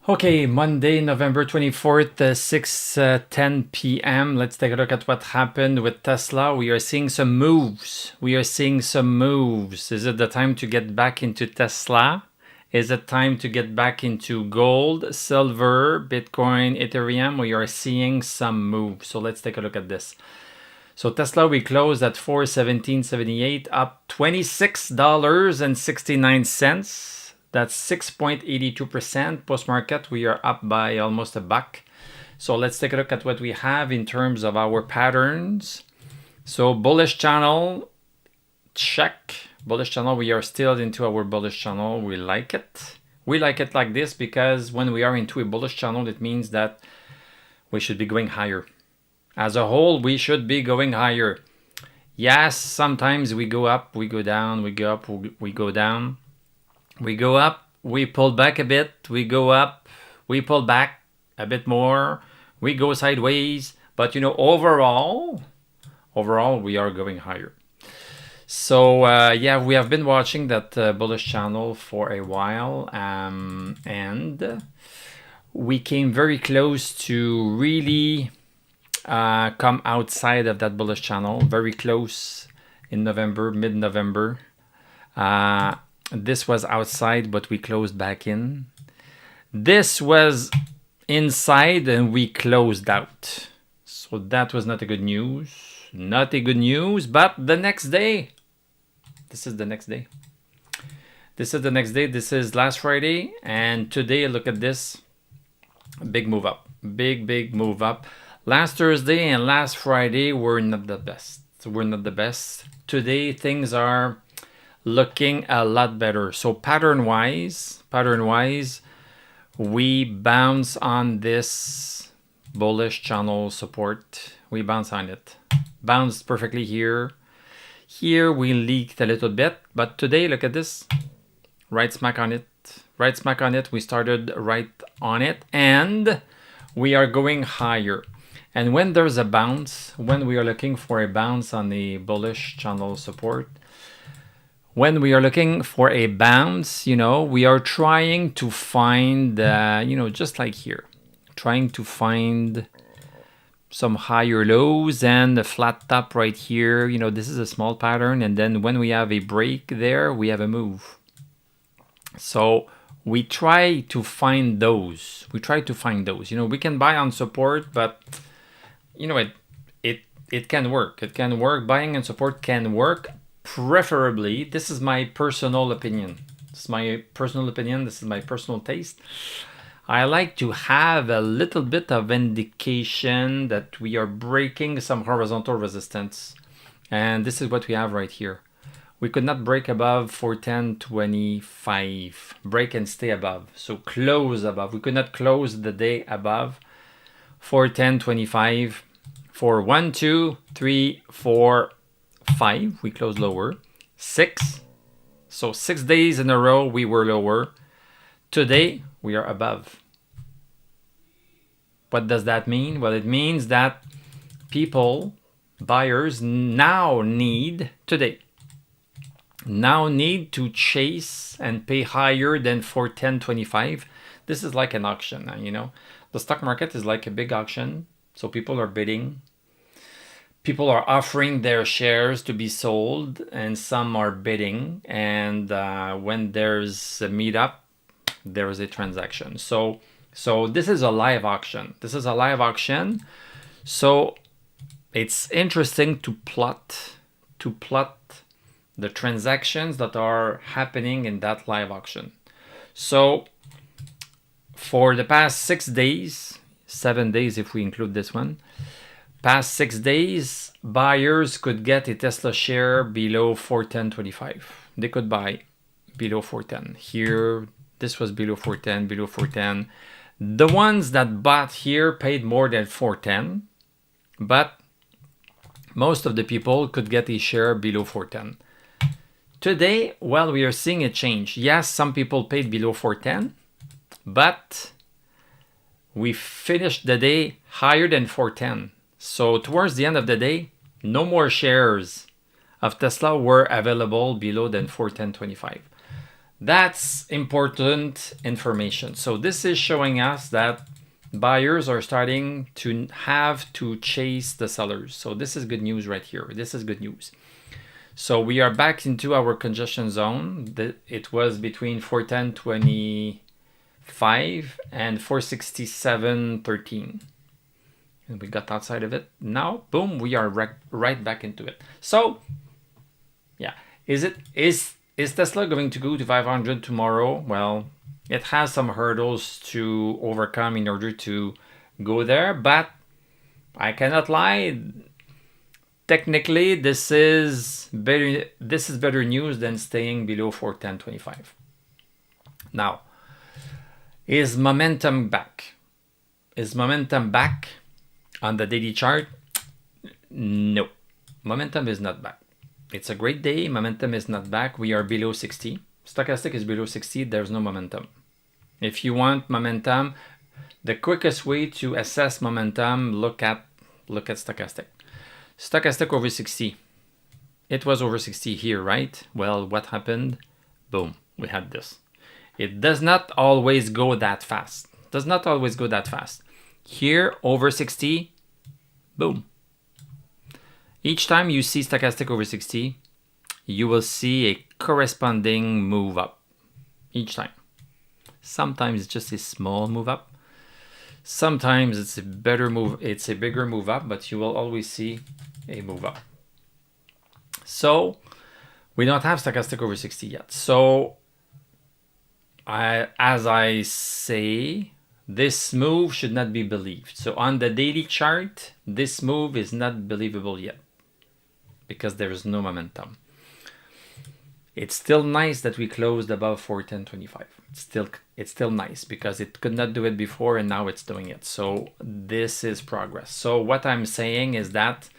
Okay, Monday, November 24th, 6:10 p.m. Let's take a look at what happened with Tesla. We are seeing some moves. Is it the time to get back into Tesla? Is it time to get back into gold, silver, Bitcoin, Ethereum? We are seeing some moves. So let's take a look at this. So Tesla, we closed at 417.78, up $26.69. That's 6.82%. Post-market, we are up by almost a buck. So let's take a look at what we have in terms of our patterns. So bullish channel, check. Bullish channel, we are still into our bullish channel. We like it. We like it like this because when we are into a bullish channel, it means that we should be going higher. As a whole, we should be going higher. Yes, sometimes we go up, we go down, we go up, we go down. We go up, we pull back a bit, we go up, we pull back a bit more, we go sideways. But you know, overall, we are going higher. So yeah, we have been watching that bullish channel for a while, and we came very close to really come outside of that bullish channel, very close in November, mid-November. This was outside, but we closed back in. This was inside and we closed out. So that was not a good news. Not a good news, but the next day, this is the next day. This is the next day. This is last Friday. And today, look at this. Big move up. Big move up. Last Thursday and last Friday were not the best. Today, things are looking a lot better. So pattern-wise, we bounce on this bullish channel support. We bounce on it. Bounced perfectly here. Here we leaked a little bit, but today, look at this. Right smack on it. We started right on it, and we are going higher. And when there's a bounce, when we are looking for a bounce on the bullish channel support, when we are looking for a bounce, you know, we are trying to find, you know, just like here, trying to find some higher lows and a flat top right here. You know, this is a small pattern. And then when we have a break there, we have a move. So we try to find those. You know, we can buy on support, but, you know, it can work. It can work. Buying on support can work. Preferably, this is my personal opinion. This is my personal taste. I like to have a little bit of indication that we are breaking some horizontal resistance. And this is what we have right here. We could not break above 410.25. Break and stay above. So close above. We could not close the day above 410.25 for 1, 2, 3, 4, 5, we closed lower. 6, so 6 days in a row we were lower. Today we are above. What does that mean? Well, it means that buyers now need to chase and pay higher than 410.25. This is like an auction, you know. The stock market is like a big auction, so people are bidding. People are offering their shares to be sold, and some are bidding. And when there's a meetup, there is a transaction. So this is a live auction. So it's interesting to plot the transactions that are happening in that live auction. So for the past 6 days, 7 days if we include this one, past 6 days, buyers could get a Tesla share below 410.25. They could buy below 410. Here, this was below 410. The ones that bought here paid more than 410, but most of the people could get a share below 410. Today, well, we are seeing a change. Yes, some people paid below 410, but we finished the day higher than 410. So towards the end of the day, no more shares of Tesla were available below than 410.25. That's important information. So this is showing us that buyers are starting to have to chase the sellers. So this is good news right here. This is good news. So we are back into our congestion zone. It was between 410.25 and 467.13. And we got outside of it. Now, boom, we are right back into it. So, yeah, is Tesla going to go to 500 tomorrow? Well, it has some hurdles to overcome in order to go there, but I cannot lie. Technically, this is better news than staying below 410.25. Now, is momentum back? Is momentum back on the daily chart? No, momentum is not back. It's a great day. Momentum is not back. We are below 60. Stochastic is below 60. There's no momentum. If you want momentum, the quickest way to assess momentum, look at stochastic. Stochastic over 60. It was over 60 here, right? Well, what happened? Boom, we had this. It does not always go that fast. Does not always go that fast. Here, over 60, boom. Each time you see stochastic over 60, you will see a corresponding move up. Each time. Sometimes it's just a small move up. Sometimes it's a bigger move up, but you will always see a move up. So we don't have stochastic over 60 yet. So as I say, this move should not be believed. So on the daily chart, this move is not believable yet because there is no momentum. It's still nice that we closed above 410.25. It's still nice because it could not do it before and now it's doing it. So this is progress. So what I'm saying is that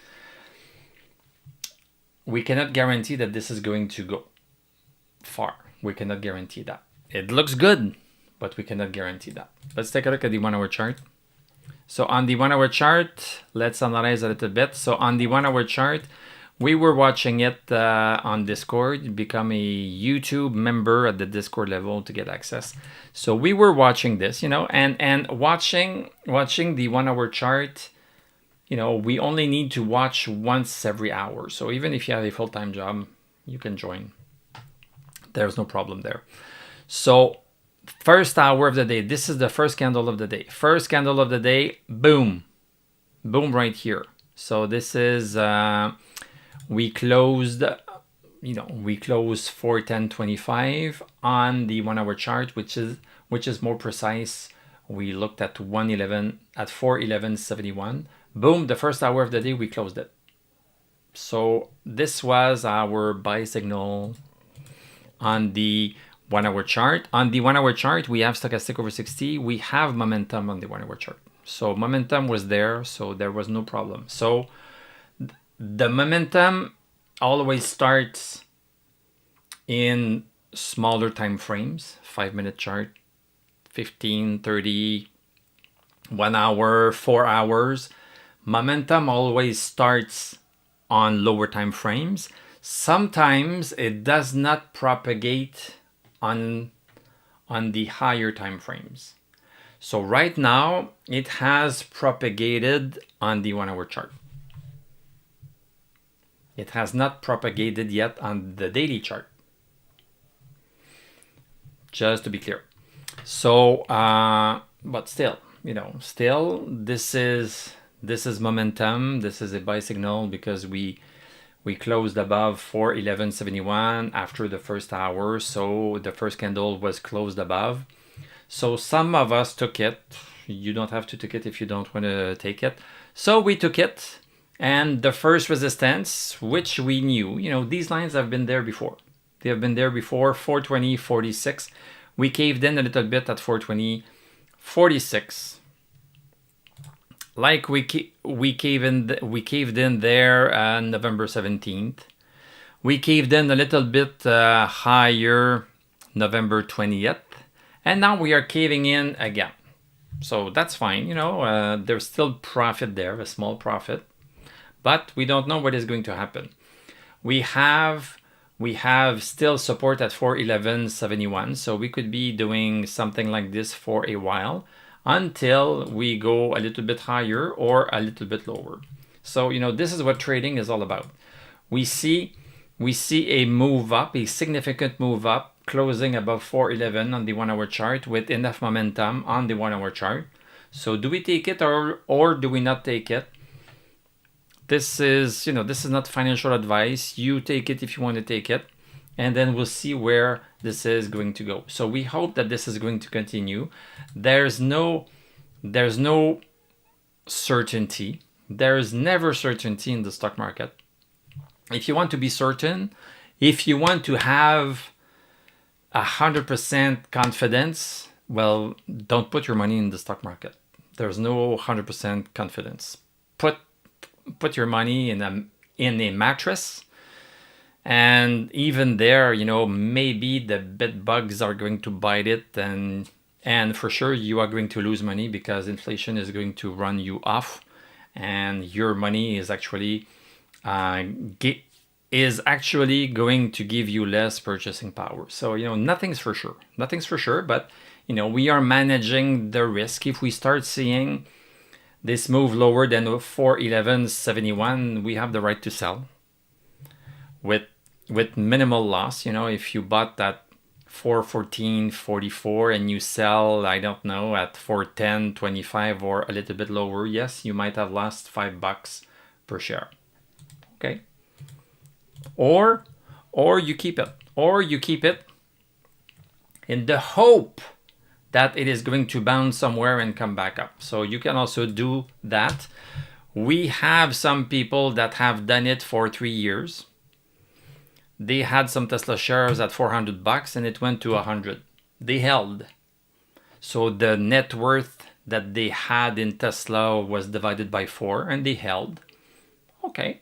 we cannot guarantee that this is going to go far. We cannot guarantee that. It looks good, but we cannot guarantee that. Let's take a look at the 1 hour chart. So on the 1 hour chart, let's analyze a little bit. So on the 1 hour chart, we were watching it on Discord. Become a YouTube member at the Discord level to get access. So we were watching this, and watching the 1 hour chart, we only need to watch once every hour. So even if you have a full-time job, you can join. There's no problem there. So first hour of the day, this is the first candle of the day. First candle of the day, boom. Boom right here. So this is... we closed 410.25 on the 1 hour chart, which is more precise. We looked at 411.71. Boom, the first hour of the day we closed it. So this was our buy signal on the 1 hour chart. On the 1 hour chart, we have stochastic over 60. We have momentum on the 1 hour chart. So momentum was there, so there was no problem. So the momentum always starts in smaller time frames, 5-minute chart, 15, 30, 1 hour, 4 hours. Momentum always starts on lower time frames. Sometimes it does not propagate on the higher time frames. So right now it has propagated on the 1 hour chart. It has not propagated yet on the daily chart. Just to be clear. So, but still, this is momentum. This is a buy signal because we closed above 411.71 after the first hour. So the first candle was closed above. So some of us took it. You don't have to take it if you don't want to take it. So we took it. And the first resistance, which we knew, these lines have been there before. They have been there before, 420.46. We caved in a little bit at 420.46. Like we caved in there on November 17th. We caved in a little bit higher November 20th. And now we are caving in again. So that's fine, there's still profit there, a small profit. But we don't know what is going to happen. We have We have still support at 411.71, so we could be doing something like this for a while until we go a little bit higher or a little bit lower. So, this is what trading is all about. We see a move up, a significant move up, closing above 411 on the 1 hour chart with enough momentum on the 1 hour chart. So do we take it or do we not take it? This is not financial advice. You take it if you want to take it, and then we'll see where this is going to go. So we hope that this is going to continue. There's no certainty. There's never certainty in the stock market. If you want to be certain, if you want to have 100% confidence, well, don't put your money in the stock market. There's no 100% confidence. Put your money in a mattress, and even there, maybe the bed bugs are going to bite it, and for sure you are going to lose money because inflation is going to run you off, and your money is actually going to give you less purchasing power. So nothing's for sure, but we are managing the risk. If we start seeing this move lower than 411.71, we have the right to sell with minimal loss. If you bought that 414.44 and you sell, I don't know, at 410.25 or a little bit lower, yes, you might have lost $5 per share. Okay. Or you keep it in the hope that it is going to bounce somewhere and come back up. So you can also do that. We have some people that have done it for 3 years. They had some Tesla shares at $400 and it went to 100. They held. So the net worth that they had in Tesla was divided by 4 and they held. Okay.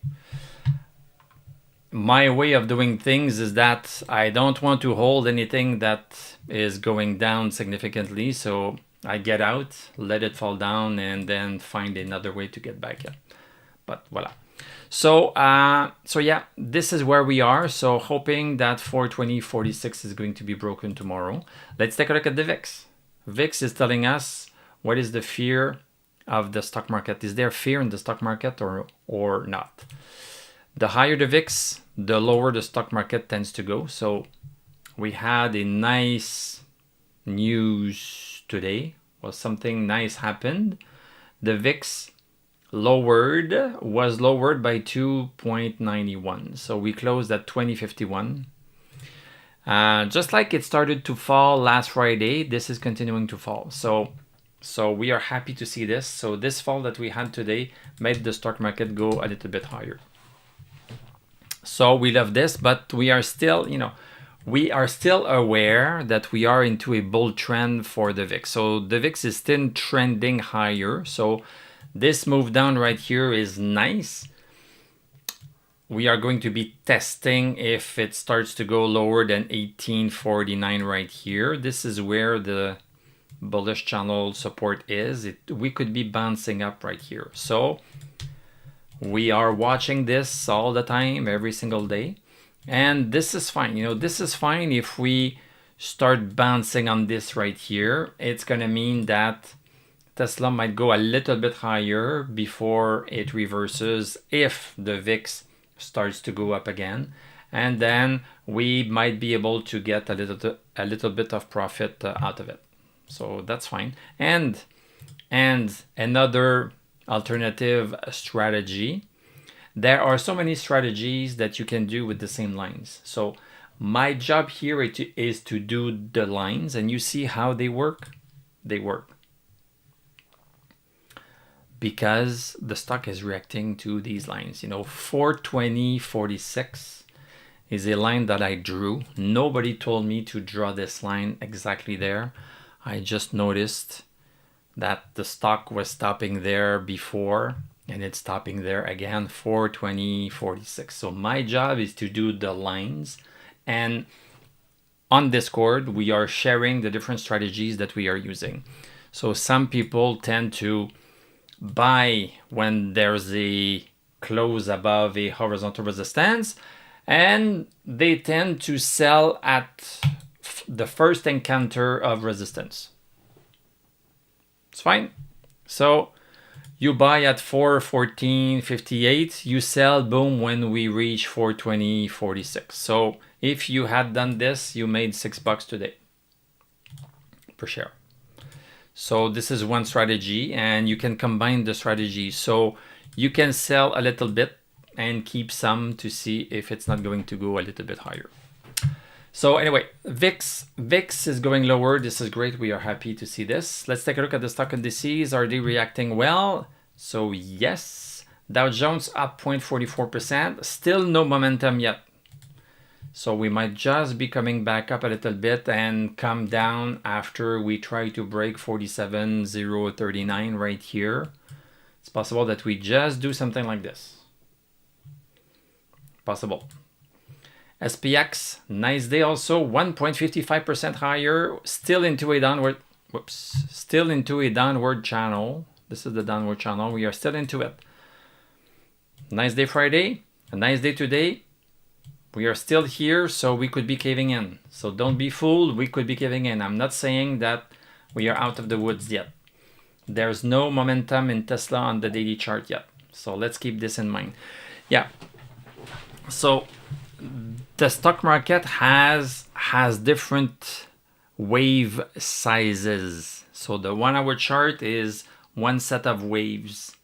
My way of doing things is that I don't want to hold anything that is going down significantly, so I get out, let it fall down, and then find another way to get back in. But voila. So yeah, this is where we are. So hoping that 420.46 is going to be broken tomorrow. Let's take a look at the VIX. VIX is telling us what is the fear of the stock market. Is there fear in the stock market or not? The higher the VIX, the lower the stock market tends to go. So we had a nice news today. Well, something nice happened. The VIX was lowered by 2.91. So we closed at 2051. Just like it started to fall last Friday, this is continuing to fall. So we are happy to see this. So this fall that we had today made the stock market go a little bit higher. So we love this, but we are still aware that we are into a bull trend for the VIX. So the VIX is still trending higher. So this move down right here is nice. We are going to be testing if it starts to go lower than 1849 right here. This is where the bullish channel support is. We could be bouncing up right here. So we are watching this all the time, every single day. And this is fine. This is fine if we start bouncing on this right here. It's going to mean that Tesla might go a little bit higher before it reverses if the VIX starts to go up again. And then we might be able to get a little bit of profit out of it. So that's fine. And another alternative strategy. There are so many strategies that you can do with the same lines. So my job here is to do the lines, and you see how they work. They work because the stock is reacting to these lines. 420.46 is a line that I drew. Nobody told me to draw this line exactly there. I just noticed that the stock was stopping there before and it's stopping there again, 420.46. So my job is to do the lines, and on Discord we are sharing the different strategies that we are using. So some people tend to buy when there's a close above a horizontal resistance, And they tend to sell at the first encounter of resistance. It's fine. So you buy at 414.58, you sell, boom, when we reach 420.46. So if you had done this, you made $6 today per share. So this is one strategy, and you can combine the strategy. So you can sell a little bit and keep some to see if it's not going to go a little bit higher. So anyway, VIX is going lower. This is great. We are happy to see this. Let's take a look at the stock indices. Are they reacting well? So yes, Dow Jones up 0.44%. Still no momentum yet. So we might just be coming back up a little bit and come down after we try to break 47,039 right here. It's possible that we just do something like this. Possible. SPX, nice day also, 1.55% higher, still into a downward, still into a downward channel. This is the downward channel. We are still into it. Nice day Friday, a nice day today. We are still here, so we could be caving in. So don't be fooled, we could be caving in. I'm not saying that we are out of the woods yet. There's no momentum in Tesla on the daily chart yet. So let's keep this in mind. Yeah. So the stock market has different wave sizes. So the 1 hour chart is one set of waves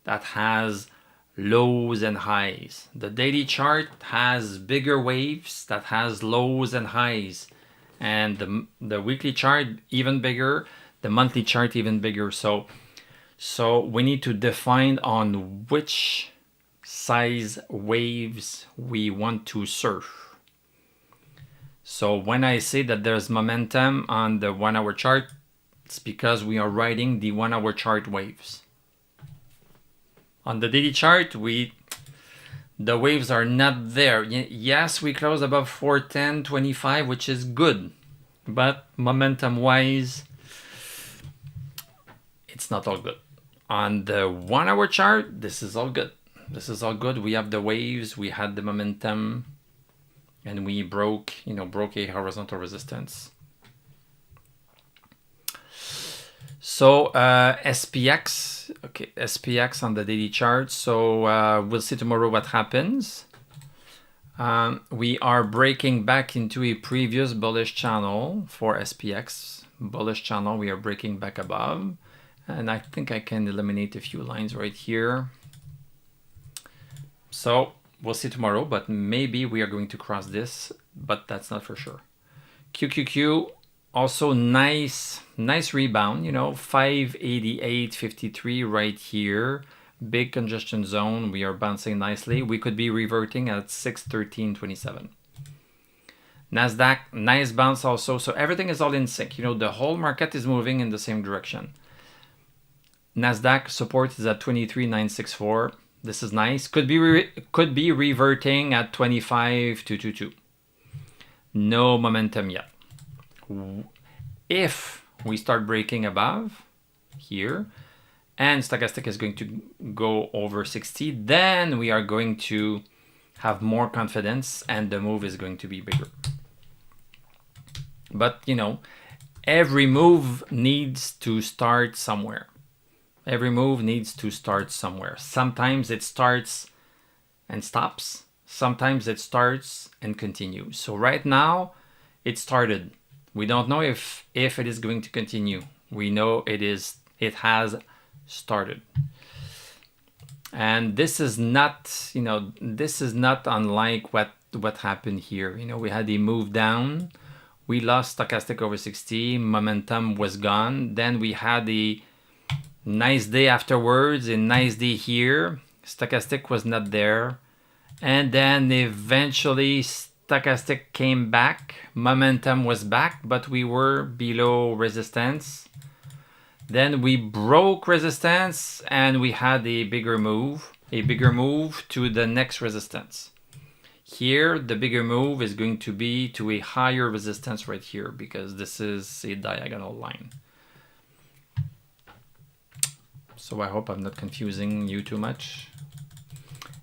that has lows and highs. The daily chart has bigger waves that has lows and highs. And the weekly chart even bigger, the monthly chart even bigger. So we need to define on which size waves we want to surf. So when I say that there's momentum on the 1 hour chart, it's because we are riding the 1 hour chart waves. On the daily chart, the waves are not there. Yes, we close above 410.25, which is good, but momentum wise, it's not all good. On the 1 hour chart, this is all good. This is all good. We have the waves, we had the momentum, and we broke a horizontal resistance. So SPX, okay, SPX on the daily chart. So we'll see tomorrow what happens. We are breaking back into a previous bullish channel for SPX. Bullish channel, we are breaking back above. And I think I can eliminate a few lines right here. So we'll see tomorrow, but maybe we are going to cross this, but that's not for sure. QQQ, also nice rebound, 588.53 right here. Big congestion zone. We are bouncing nicely. We could be reverting at 613.27. Nasdaq, nice bounce also. So everything is all in sync. The whole market is moving in the same direction. Nasdaq support is at 23.964. This is nice. Could be reverting at 25.222. No momentum yet. If we start breaking above here and stochastic is going to go over 60, then we are going to have more confidence and the move is going to be bigger. But every move needs to start somewhere. Every move needs to start somewhere. Sometimes it starts and stops. Sometimes it starts and continues. So right now it started. We don't know if it is going to continue. We know it has started. And this is not, unlike what happened here. We had a move down. We lost stochastic over 60. Momentum was gone. Then we had a nice day afterwards, a nice day here. Stochastic was not there. And then eventually stochastic came back, momentum was back, but we were below resistance. Then we broke resistance and we had a bigger move to the next resistance. Here, the bigger move is going to be to a higher resistance right here because this is a diagonal line. So I hope I'm not confusing you too much.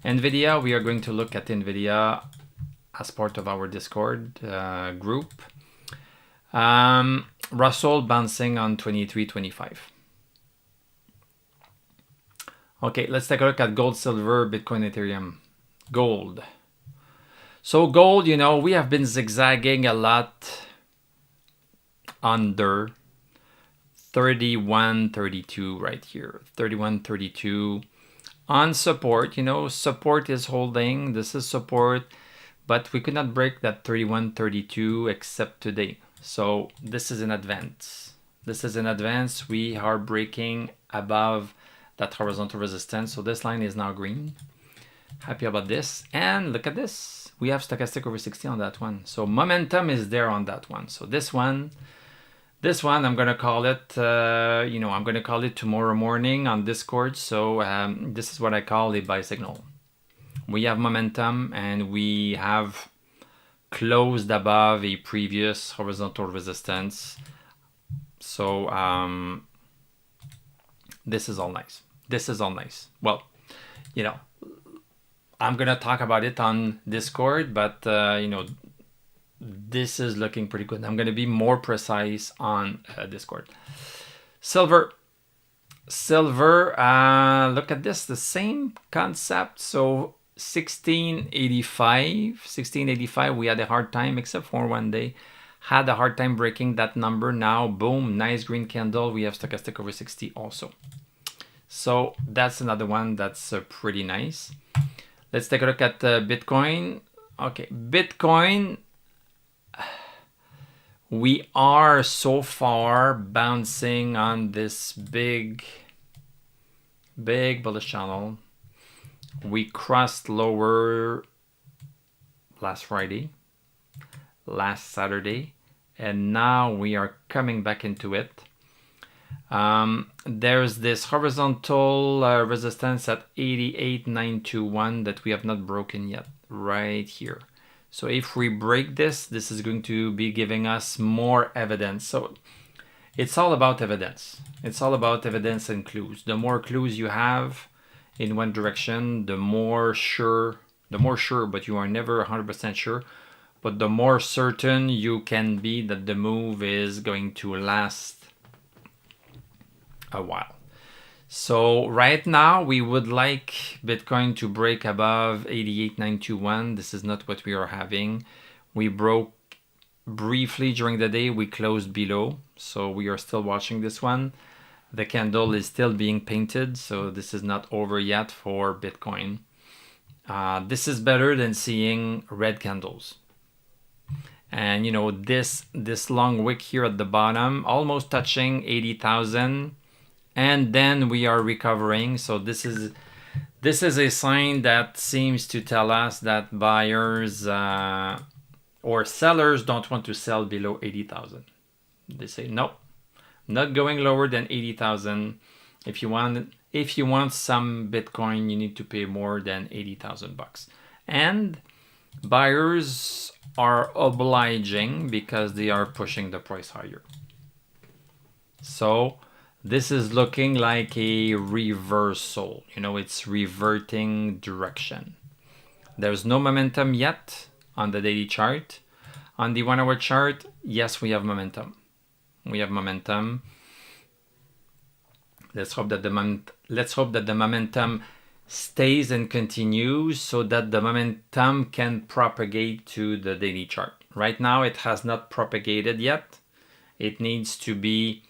NVIDIA, we are going to look at NVIDIA as part of our Discord group. Russell bouncing on 23.25. Okay, let's take a look at gold, silver, Bitcoin, Ethereum. Gold. So gold, you know, we have been zigzagging a lot under 31.32 right here. 31.32 on support. You know, support is holding. This is support, but we could not break that 31.32 except today. So this is an advance. This is an advance. We are breaking above that horizontal resistance. So this line is now green. Happy about this. And look at this. We have stochastic over 60 on that one. So momentum is there on that one. So this one, I'm going to call it, you know, I'm going to call it tomorrow morning on Discord. So this is what I call a buy signal. We have momentum and we have closed above a previous horizontal resistance. So this is all nice. This is all nice. Well, you know, I'm going to talk about it on Discord, but, you know, this is looking pretty good. I'm going to be more precise on Discord. Silver. Silver, look at this, the same concept. So 1685, we had a hard time, except for one day. Had a hard time breaking that number. Now, boom, nice green candle. We have stochastic over 60 also. So that's another one that's pretty nice. Let's take a look at Bitcoin. Okay, Bitcoin, we are so far bouncing on this big bullish channel. We crossed lower last Friday, last Saturday, and now we are coming back into it. There's this horizontal resistance at 88.921 that we have not broken yet, right here. So if we break this, this is going to be giving us more evidence. So it's all about evidence. It's all about evidence and clues. The more clues you have in one direction, the more sure, but you are never 100% sure, but the more certain you can be that the move is going to last a while. So right now we would like Bitcoin to break above 88.921. This is not what we are having. We broke briefly during the day. We closed below. So we are still watching this one. The candle is still being painted. So this is not over yet for Bitcoin. This is better than seeing red candles. And you know, this long wick here at the bottom, almost touching 80,000. And then we are recovering. So this is a sign that seems to tell us that buyers or sellers don't want to sell below 80,000. They say no, not going lower than 80,000. If you want some Bitcoin, you need to pay more than 80,000 bucks. And buyers are obliging because they are pushing the price higher. So this is looking like a reversal. You know, it's reverting direction. There's no momentum yet on the daily chart. On the 1 hour chart, yes, we have momentum. We have momentum. Let's hope that the momentum stays and continues so that the momentum can propagate to the daily chart. Right now, it has not propagated yet. It needs to be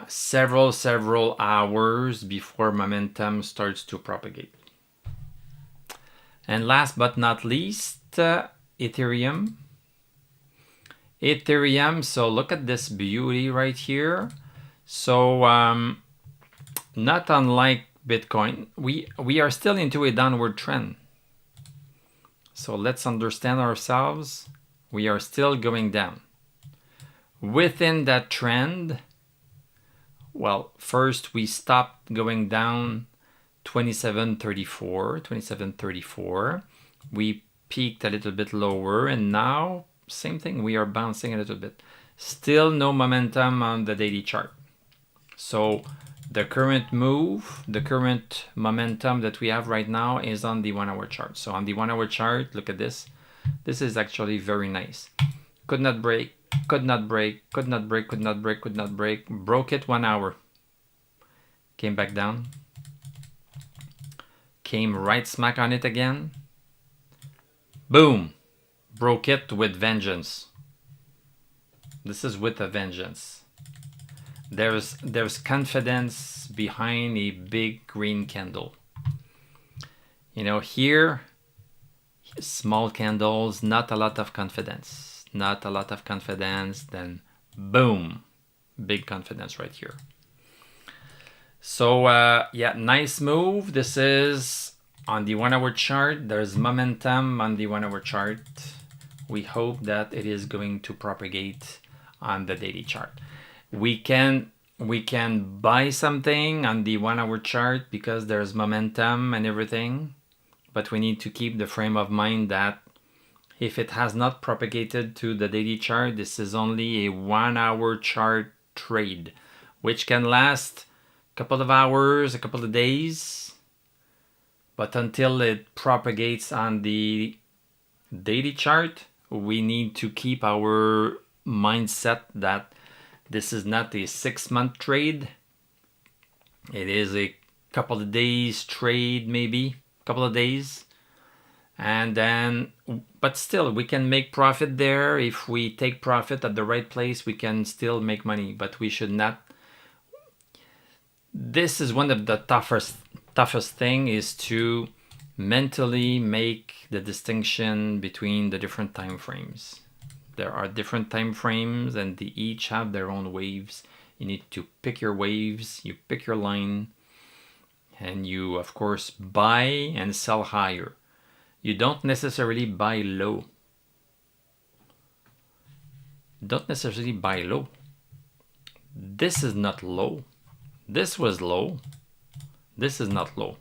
several hours before momentum starts to propagate. And last but not least, Ethereum. So look at this beauty right here. So not unlike Bitcoin, we are still into a downward trend. So let's understand ourselves. We are still going down. Within that trend, well, first we stopped going down 27.34. We peaked a little bit lower, and now same thing, we are bouncing a little bit. Still no momentum on the daily chart. So The current move, the current momentum that we have right now is on the 1 hour chart. So on the 1 hour chart, look at this. This is actually very nice. Could not break, could not break, could not break, could not break, could not break. Broke it 1 hour. Came back down. Came right smack on it again. Boom. Broke it with vengeance. This is with a vengeance. There's confidence behind a big green candle. You know, here, small candles, not a lot of confidence. Not a lot of confidence, then boom. Big confidence right here. So, yeah, nice move. This is on the 1 hour chart. There's momentum on the 1 hour chart. We hope that it is going to propagate on the daily chart. We can buy something on the 1 hour chart because there's momentum and everything, but we need to keep the frame of mind that if it has not propagated to the daily chart, this is only a 1 hour chart trade, which can last a couple of hours, a couple of days, but until it propagates on the daily chart, we need to keep our mindset that this is not a 6-month trade. It is a couple of days trade, maybe a couple of days. And then, but still, we can make profit there. If we take profit at the right place, we can still make money, but we should not. This is one of the toughest thing is to mentally make the distinction between the different time frames. There are different time frames and they each have their own waves. You need to pick your waves, you pick your line, and you, of course, buy and sell higher. You don't necessarily buy low. Don't necessarily buy low. This is not low. This was low. This is not low.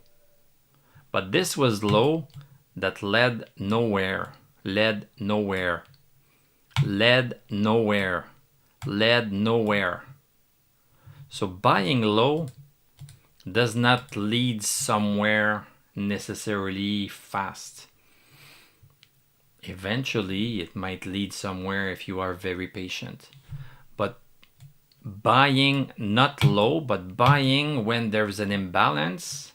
But this was low that led nowhere. Led nowhere. Led nowhere. Led nowhere. So buying low does not lead somewhere necessarily fast. Eventually, it might lead somewhere if you are very patient. But buying not low, but buying when there's an imbalance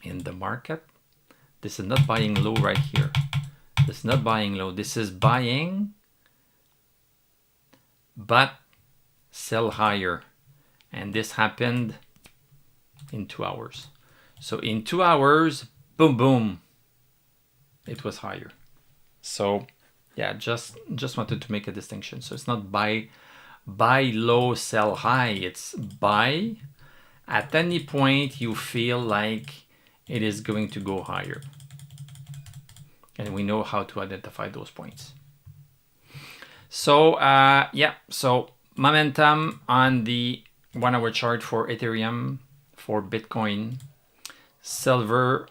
in the market. This is not buying low right here. This is not buying low. This is buying, but sell higher. And this happened in 2 hours. So in 2 hours, boom, boom, it was higher. So yeah, just wanted to make a distinction. So it's not buy low, sell high. It's buy at any point you feel like it is going to go higher. And we know how to identify those points. So yeah, so momentum on the 1 hour chart for Ethereum, for Bitcoin, silver,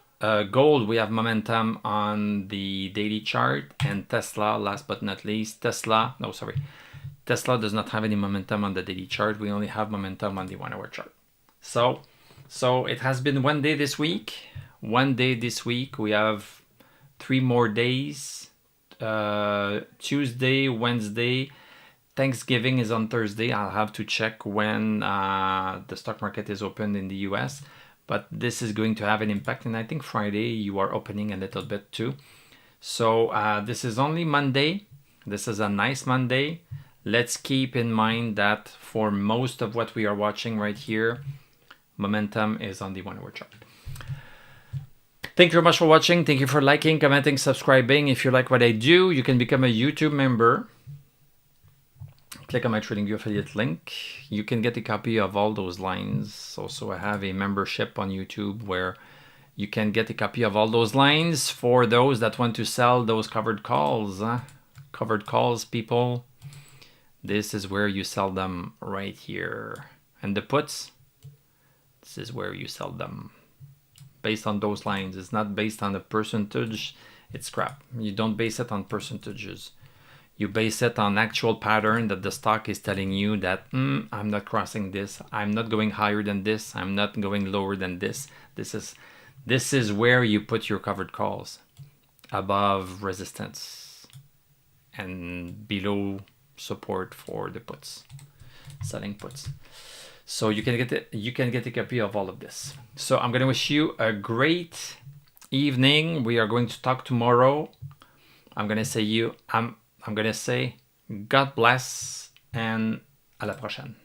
gold, we have momentum on the daily chart, and Tesla, last but not least. Tesla does not have any momentum on the daily chart. We only have momentum on the 1 hour chart. So it has been 1 day this week. 1 day this week. We have 3 more days. Tuesday, Wednesday. Thanksgiving is on Thursday. I'll have to check when the stock market is open in the US. But this is going to have an impact. And I think Friday you are opening a little bit too. So this is only Monday. This is a nice Monday. Let's keep in mind that for most of what we are watching right here, momentum is on the 1 hour chart. Thank you very much for watching. Thank you for liking, commenting, subscribing. If you like what I do, you can become a YouTube member. Click on my TradingView affiliate link. You can get a copy of all those lines. Also, I have a membership on YouTube where you can get a copy of all those lines for those that want to sell those covered calls. Covered calls, people. This is where you sell them right here. And the puts, this is where you sell them. Based on those lines. It's not based on a percentage. It's crap. You don't base it on percentages. You base it on actual pattern that the stock is telling you that I'm not crossing this, I'm not going higher than this, I'm not going lower than this. This is where you put your covered calls, above resistance and below support for the puts, selling puts. So you can get a copy of all of this. So I'm going to wish you a great evening. We are going to talk tomorrow. I'm going to say God bless and à la prochaine.